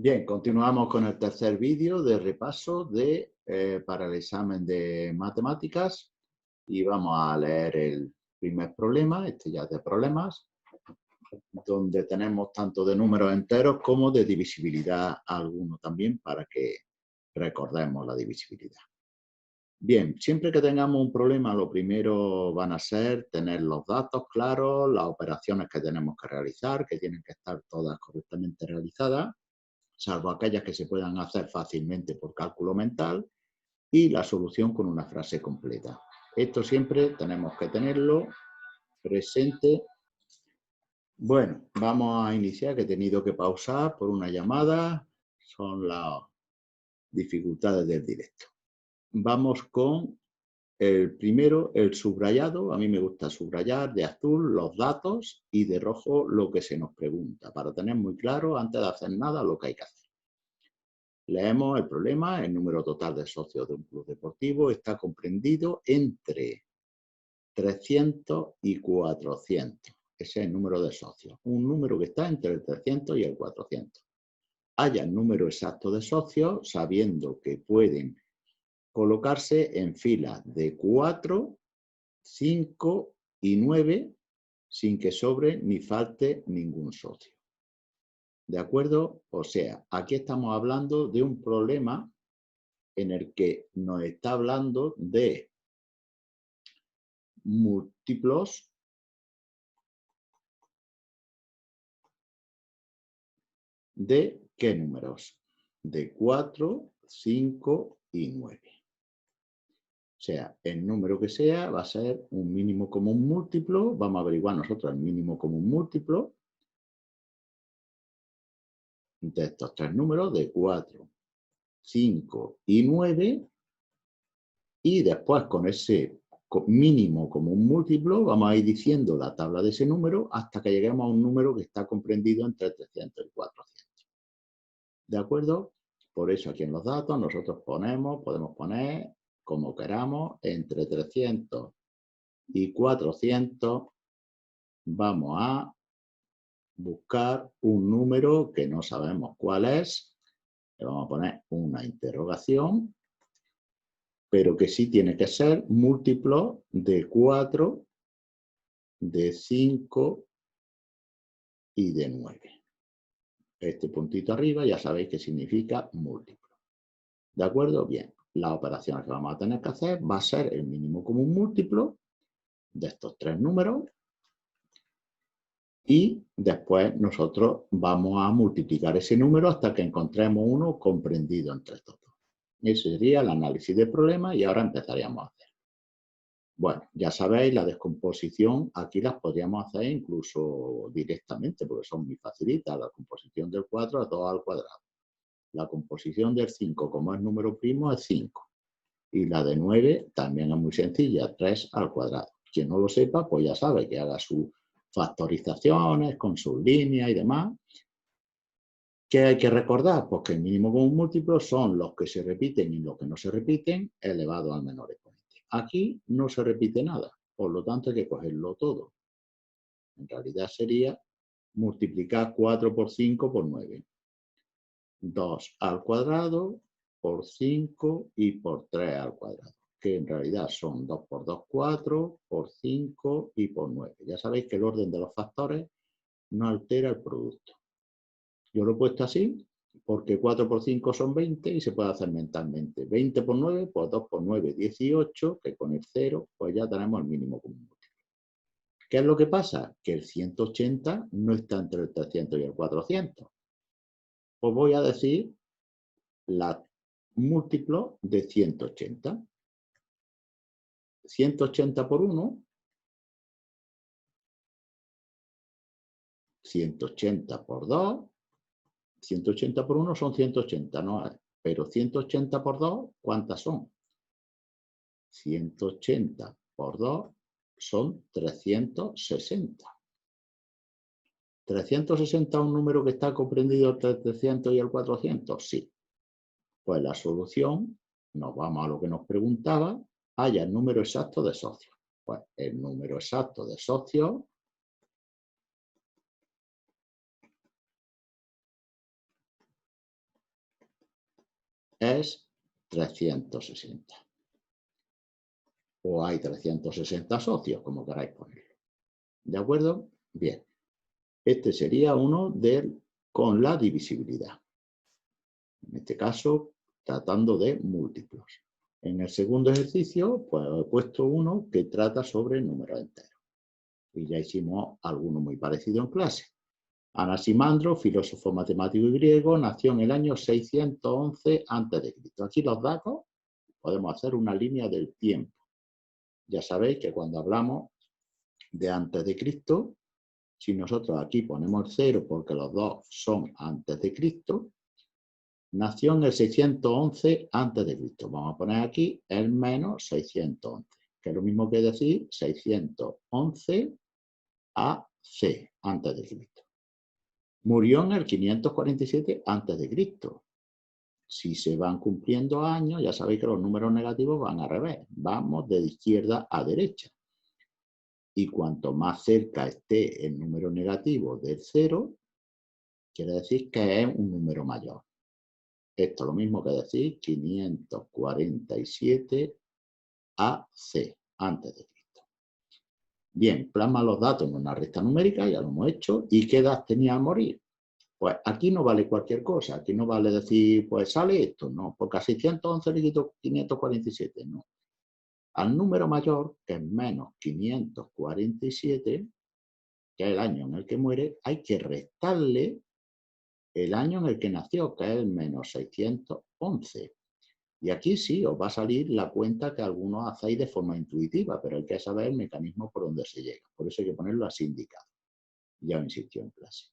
Bien, continuamos con el tercer vídeo de repaso para el examen de matemáticas y vamos a leer el primer problema, este ya es de problemas, donde tenemos tanto de números enteros como de divisibilidad alguno también para que recordemos la divisibilidad. Bien, siempre que tengamos un problema, lo primero van a ser tener los datos claros, las operaciones que tenemos que realizar, que tienen que estar todas correctamente realizadas, salvo aquellas que se puedan hacer fácilmente por cálculo mental, y la solución con una frase completa. Esto siempre tenemos que tenerlo presente. Bueno, vamos a iniciar, que he tenido que pausar por una llamada. Son las dificultades del directo. Vamos con el primero, el subrayado. A mí me gusta subrayar de azul los datos y de rojo lo que se nos pregunta, para tener muy claro antes de hacer nada lo que hay que hacer. Leemos el problema. El número total de socios de un club deportivo está comprendido entre 300 y 400. Ese es el número de socios. Un número que está entre el 300 y el 400. Haya el número exacto de socios sabiendo que pueden colocarse en filas de 4, 5 y 9 sin que sobre ni falte ningún socio. ¿De acuerdo? O sea, aquí estamos hablando de un problema en el que nos está hablando de múltiplos de ¿qué números? De 4, 5 y 9. O sea, el número que sea va a ser un mínimo común múltiplo. Vamos a averiguar nosotros el mínimo común múltiplo de estos tres números, de 4, 5 y 9. Y después con ese mínimo común múltiplo vamos a ir diciendo la tabla de ese número hasta que lleguemos a un número que está comprendido entre 300 y 400. ¿De acuerdo? Por eso aquí en los datos nosotros podemos poner como queramos, entre 300 y 400 vamos a buscar un número que no sabemos cuál es. Le vamos a poner una interrogación, pero que sí tiene que ser múltiplo de 4, de 5 y de 9. Este puntito arriba ya sabéis que significa múltiplo. ¿De acuerdo? Bien. Las operaciones que vamos a tener que hacer va a ser el mínimo común múltiplo de estos tres números y después nosotros vamos a multiplicar ese número hasta que encontremos uno comprendido entre estos dos. Ese sería el análisis del problema y ahora empezaríamos a hacer. Bueno, ya sabéis, la descomposición aquí las podríamos hacer incluso directamente porque son muy facilitas. La composición del 4 es 2 al cuadrado. La composición del 5, como es número primo, es 5. Y la de 9 también es muy sencilla, 3 al cuadrado. Quien no lo sepa, pues ya sabe que haga sus factorizaciones con sus líneas y demás. ¿Qué hay que recordar? Pues que el mínimo común múltiplo son los que se repiten y los que no se repiten elevado al menor exponente. Aquí no se repite nada, por lo tanto hay que cogerlo todo. En realidad sería multiplicar 4 por 5 por 9. 2 al cuadrado por 5 y por 3 al cuadrado, que en realidad son 2 por 2, 4, por 5 y por 9. Ya sabéis que el orden de los factores no altera el producto. Yo lo he puesto así porque 4 por 5 son 20 y se puede hacer mentalmente. 20 por 9, pues 2 por 9, 18, que con el 0 pues ya tenemos el mínimo común múltiplo. ¿Qué es lo que pasa? Que el 180 no está entre el 300 y el 400. Os voy a decir la múltiplo de 180. 180 por 1, 180 por 2, 180 por 1 son 180, ¿no? Pero 180 por 2, ¿cuántas son? 180 por 2 son 360. ¿360 es un número que está comprendido entre el 300 y el 400? Sí. Pues la solución, nos vamos a lo que nos preguntaba, haya el número exacto de socios. Pues el número exacto de socios es 360. O hay 360 socios, como queráis ponerlo. ¿De acuerdo? Bien. Este sería uno con la divisibilidad. En este caso, tratando de múltiplos. En el segundo ejercicio, pues he puesto uno que trata sobre números enteros. Y ya hicimos alguno muy parecido en clase. Anaximandro, filósofo matemático y griego, nació en el año 611 a.C. Aquí los datos podemos hacer una línea del tiempo. Ya sabéis que cuando hablamos de antes de Cristo, si nosotros aquí ponemos 0 porque los dos son antes de Cristo, nació en el 611 a.C. Vamos a poner aquí el menos 611, que es lo mismo que decir 611 AC, antes de Cristo. Murió en el 547 a.C. Si se van cumpliendo años, ya sabéis que los números negativos van al revés. Vamos de izquierda a derecha. Y cuanto más cerca esté el número negativo del 0, quiere decir que es un número mayor. Esto es lo mismo que decir 547 AC, antes de Cristo. Bien, plasma los datos en una recta numérica, ya lo hemos hecho. ¿Y qué edad tenía al morir? Pues aquí no vale cualquier cosa, aquí no vale decir, pues sale esto, no, porque a 611 le quito 547, no. Al número mayor, que es menos 547, que es el año en el que muere, hay que restarle el año en el que nació, que es el menos 611. Y aquí sí, os va a salir la cuenta que algunos hacéis de forma intuitiva, pero hay que saber el mecanismo por donde se llega. Por eso hay que ponerlo así indicado. Ya os insistió en clase.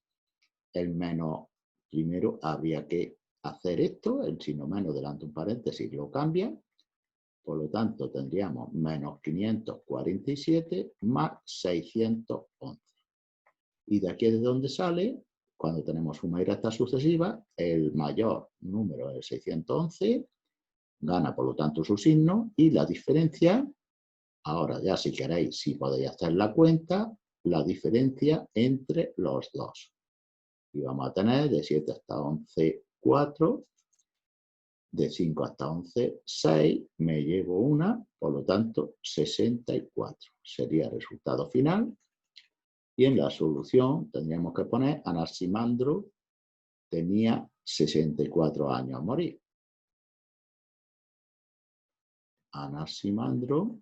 El menos, primero habría que hacer esto, el signo menos delante de un paréntesis lo cambia, por lo tanto tendríamos menos 547 más 611. Y de aquí es de donde sale, cuando tenemos suma y resta sucesiva, el mayor número es 611, gana por lo tanto su signo, y la diferencia, ahora ya si queréis, si podéis hacer la cuenta, la diferencia entre los dos. Y vamos a tener de 7 hasta 11, 4, de 5 hasta 11, 6, me llevo una, por lo tanto 64. Sería el resultado final. Y en la solución tendríamos que poner Anaximandro tenía 64 años al morir. Anaximandro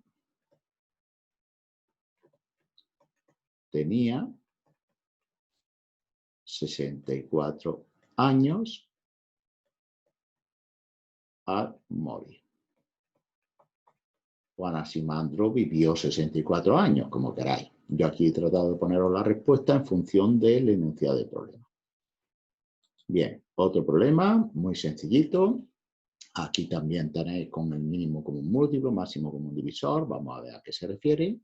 tenía 64 años al morir. O Anaximandro vivió 64 años, como queráis. Yo aquí he tratado de poneros la respuesta en función del enunciado del problema. Bien, otro problema muy sencillito. Aquí también tenéis con el mínimo como un múltiplo, máximo como un divisor. Vamos a ver a qué se refiere.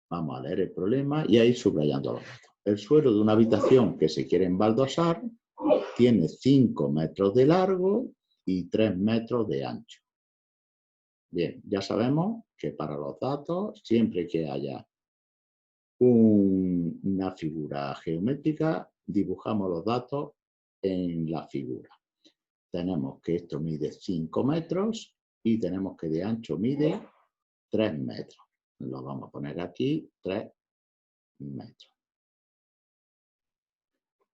Vamos a leer el problema y ahí subrayando los datos. El suelo de una habitación que se quiere embaldosar tiene 5 metros de largo y 3 metros de ancho. Bien, ya sabemos que para los datos, siempre que haya una figura geométrica, dibujamos los datos en la figura. Tenemos que esto mide 5 metros y tenemos que de ancho mide 3 metros. Lo vamos a poner aquí, 3 metros.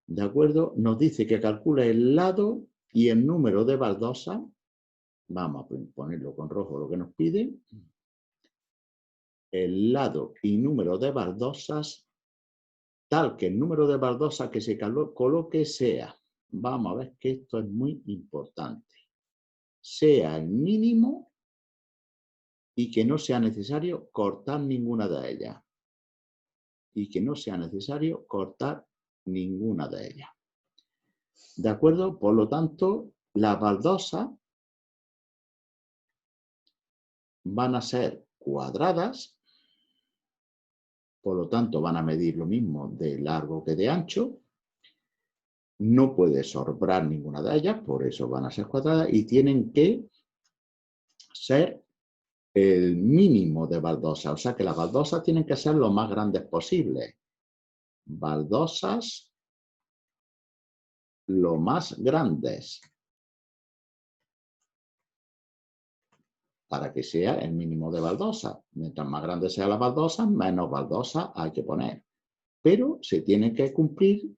¿De acuerdo? Nos dice que calcule el lado y el número de baldosas. Vamos a ponerlo con rojo lo que nos pide. El lado y número de baldosas, tal que el número de baldosas que se coloque sea, vamos a ver que esto es muy importante, sea el mínimo y que no sea necesario cortar ninguna de ellas. Y que no sea necesario cortar ninguna de ellas. ¿De acuerdo? Por lo tanto, las baldosas van a ser cuadradas, por lo tanto van a medir lo mismo de largo que de ancho. No puede sobrar ninguna de ellas, por eso van a ser cuadradas y tienen que ser el mínimo de baldosas. O sea que las baldosas tienen que ser lo más grandes posible. Baldosas lo más grandes. para que sea el mínimo de baldosa. Mientras más grande sea la baldosa, menos baldosa hay que poner. Pero se tiene que cumplir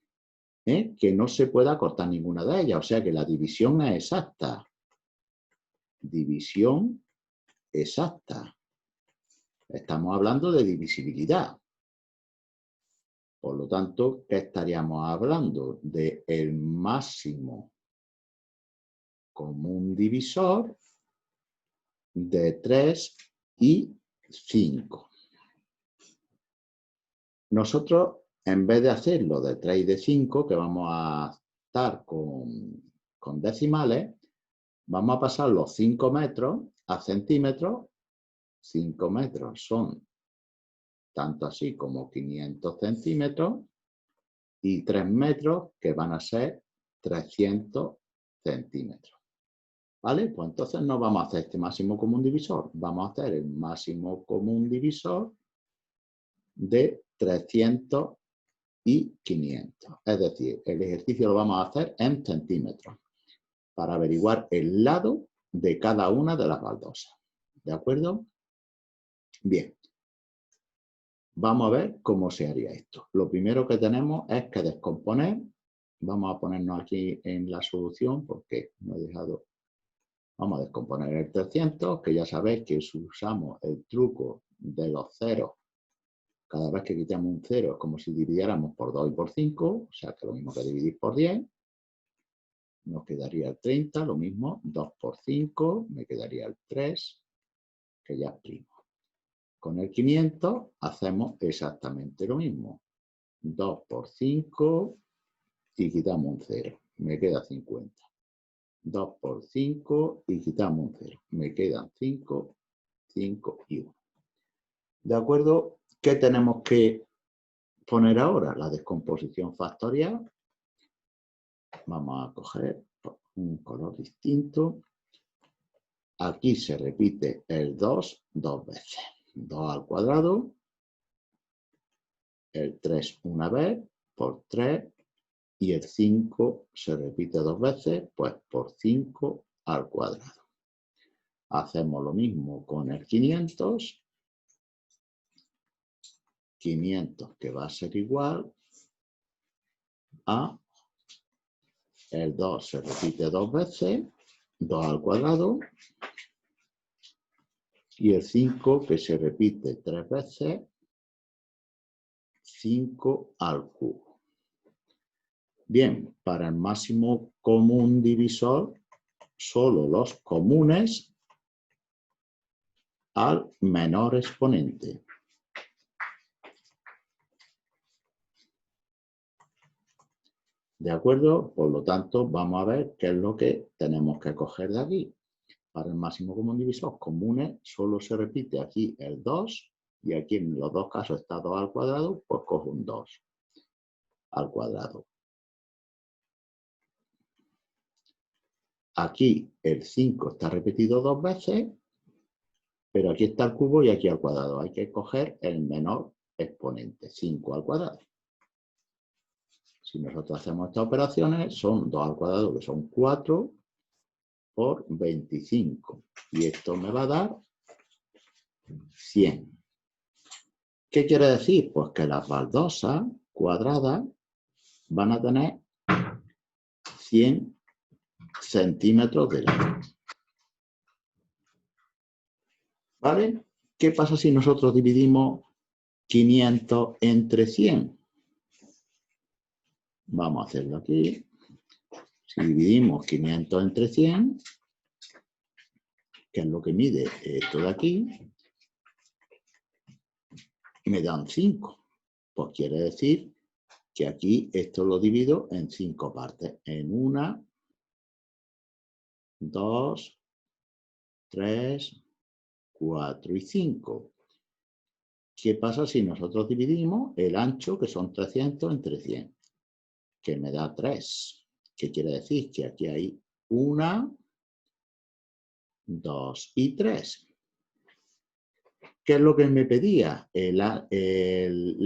que no se pueda cortar ninguna de ellas. O sea que la división es exacta. División exacta. Estamos hablando de divisibilidad. Por lo tanto, ¿qué estaríamos hablando? De el máximo común divisor de 3 y 5. Nosotros, en vez de hacerlo de 3 y de 5, que vamos a estar con decimales, vamos a pasar los 5 metros a centímetros. 5 metros son tanto así como 500 centímetros y 3 metros que van a ser 300 centímetros. ¿Vale? Pues entonces no vamos a hacer este máximo común divisor, vamos a hacer el máximo común divisor de 300 y 500. Es decir, el ejercicio lo vamos a hacer en centímetros para averiguar el lado de cada una de las baldosas. ¿De acuerdo? Bien. Vamos a ver cómo se haría esto. Lo primero que tenemos es que descomponer. Vamos a ponernos aquí en la solución porque no he dejado. Vamos a descomponer el 300, que ya sabéis que si usamos el truco de los ceros, cada vez que quitamos un cero es como si dividiéramos por 2 y por 5, o sea que lo mismo que dividir por 10. Nos quedaría el 30, lo mismo, 2 por 5, me quedaría el 3, que ya es primo. Con el 500 hacemos exactamente lo mismo. 2 por 5 y quitamos un 0, me queda 50. 2 por 5 y quitamos un 0, me quedan 5, 5 y 1. ¿De acuerdo? ¿Qué tenemos que poner ahora? La descomposición factorial. Vamos a coger un color distinto. Aquí se repite el 2 dos veces. 2 al cuadrado. El 3 una vez por 3. Y el 5 se repite dos veces, pues por 5 al cuadrado. Hacemos lo mismo con el 500. 500 que va a ser igual a el 2 se repite dos veces, 2 al cuadrado. Y el 5 que se repite tres veces, 5 al cubo. Bien, para el máximo común divisor, solo los comunes al menor exponente. ¿De acuerdo? Por lo tanto, vamos a ver qué es lo que tenemos que coger de aquí. Para el máximo común divisor comunes, solo se repite aquí el 2, y aquí en los dos casos está 2 al cuadrado, pues cojo un 2 al cuadrado. Aquí el 5 está repetido dos veces, pero aquí está el cubo y aquí al cuadrado. Hay que coger el menor exponente, 5 al cuadrado. Si nosotros hacemos estas operaciones, son 2 al cuadrado, que son 4, por 25. Y esto me va a dar 100. ¿Qué quiere decir? Pues que las baldosas cuadradas van a tener 100 centímetros de lado. ¿Vale? ¿Qué pasa si nosotros dividimos 500 entre 100? Vamos a hacerlo aquí. Si dividimos 500 entre 100, que es lo que mide esto de aquí, me dan 5. Pues quiere decir que aquí esto lo divido en 5 partes. En 1, 2, 3, 4 y 5. ¿Qué pasa si nosotros dividimos el ancho, que son 300, entre 100? Que me da 3. ¿Qué quiere decir? Que aquí hay 1, 2 y 3. ¿Qué es lo que me pedía? El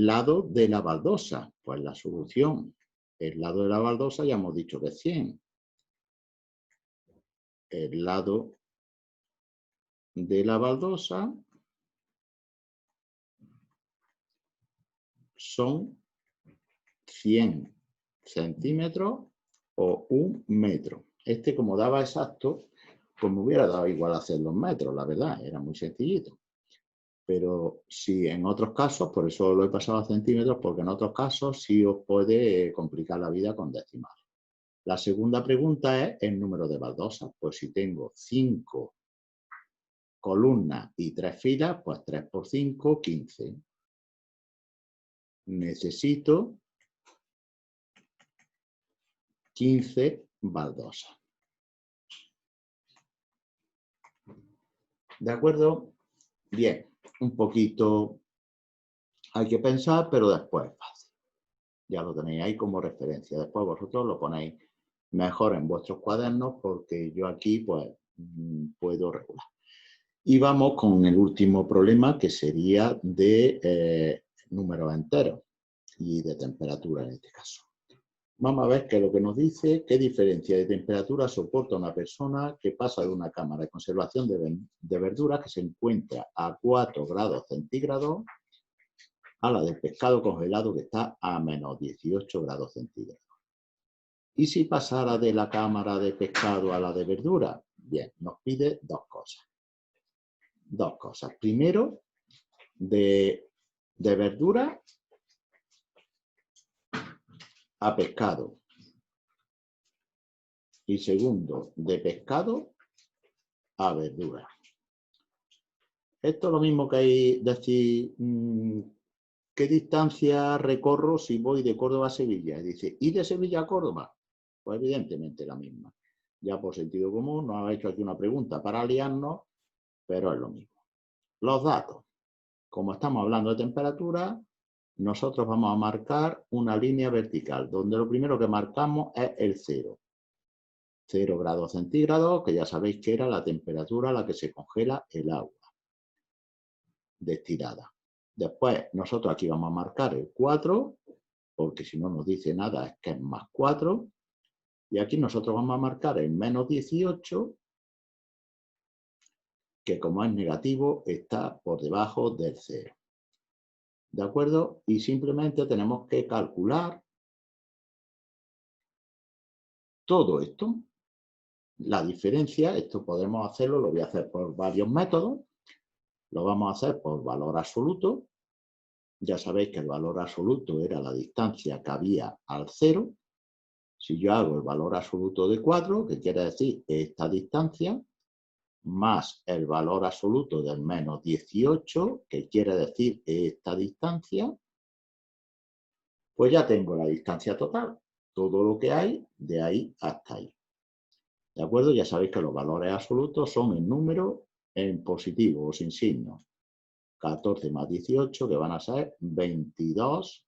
lado de la baldosa. Pues la solución. El lado de la baldosa ya hemos dicho que es 100. El lado de la baldosa son 100 centímetros o 1 metro. Como daba exacto, pues me hubiera dado igual hacer los metros, la verdad, era muy sencillito. Pero si en otros casos, por eso lo he pasado a centímetros, porque en otros casos sí os puede complicar la vida con decimales. La segunda pregunta es el número de baldosas. Pues si tengo 5 columnas y 3 filas, pues 3 por 5, 15. Necesito 15 baldosas. ¿De acuerdo? Bien, un poquito hay que pensar, pero después es fácil. Ya lo tenéis ahí como referencia. Después vosotros lo ponéis mejor en vuestros cuadernos porque yo aquí pues puedo regular. Y vamos con el último problema que sería de números enteros y de temperatura en este caso. Vamos a ver qué es lo que nos dice, qué diferencia de temperatura soporta una persona que pasa de una cámara de conservación de verduras que se encuentra a 4 grados centígrados a la del pescado congelado que está a menos 18 grados centígrados. ¿Y si pasara de la cámara de pescado a la de verdura? Bien, nos pide dos cosas. Primero, de verdura a pescado. Y segundo, de pescado a verdura. Esto es lo mismo que hay decir, ¿qué distancia recorro si voy de Córdoba a Sevilla? Dice, ¿y de Sevilla a Córdoba? Pues evidentemente la misma. Ya por sentido común nos ha hecho aquí una pregunta para liarnos, pero es lo mismo. Los datos. Como estamos hablando de temperatura, nosotros vamos a marcar una línea vertical, donde lo primero que marcamos es el 0. 0 grados centígrados, que ya sabéis que era la temperatura a la que se congela el agua destilada. Después, nosotros aquí vamos a marcar el 4, porque si no nos dice nada es que es más 4. Y aquí nosotros vamos a marcar el menos 18, que como es negativo, está por debajo del 0. ¿De acuerdo? Y simplemente tenemos que calcular todo esto. La diferencia, esto podemos hacerlo, lo voy a hacer por varios métodos. Lo vamos a hacer por valor absoluto. Ya sabéis que el valor absoluto era la distancia que había al 0. Si yo hago el valor absoluto de 4, que quiere decir esta distancia, más el valor absoluto del menos 18, que quiere decir esta distancia, pues ya tengo la distancia total. Todo lo que hay de ahí hasta ahí. ¿De acuerdo? Ya sabéis que los valores absolutos son en número en positivo o sin signo. 14 más 18, que van a ser 22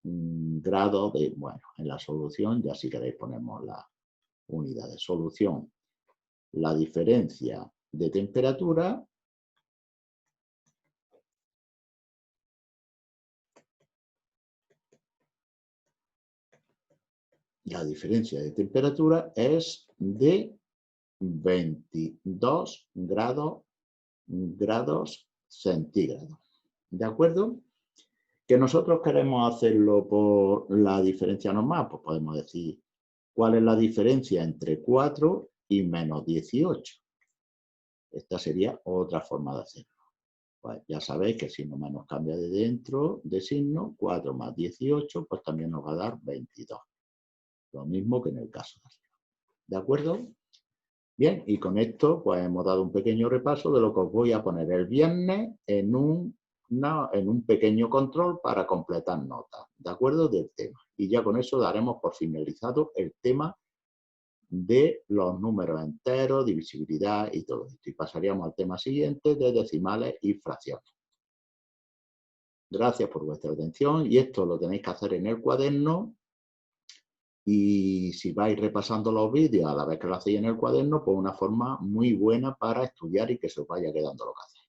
grados de... Bueno, en la solución, ya si queréis ponemos la unidad de solución. La diferencia de temperatura es de 22 grados centígrados. ¿De acuerdo? ¿Que nosotros queremos hacerlo por la diferencia normal? Pues podemos decir, ¿cuál es la diferencia entre 4 y menos 18? Esta sería otra forma de hacerlo. Pues ya sabéis que si no menos cambia de dentro de signo, 4 más 18, pues también nos va a dar 22. Lo mismo que en el caso de arriba. ¿De acuerdo? Bien, y con esto pues hemos dado un pequeño repaso de lo que os voy a poner el viernes en un pequeño control para completar notas, ¿de acuerdo? Del tema. Y ya con eso daremos por finalizado el tema de los números enteros, divisibilidad y todo esto. Y pasaríamos al tema siguiente de decimales y fracciones. Gracias por vuestra atención y esto lo tenéis que hacer en el cuaderno. Y si vais repasando los vídeos a la vez que lo hacéis en el cuaderno, pues una forma muy buena para estudiar y que se os vaya quedando lo que hacéis.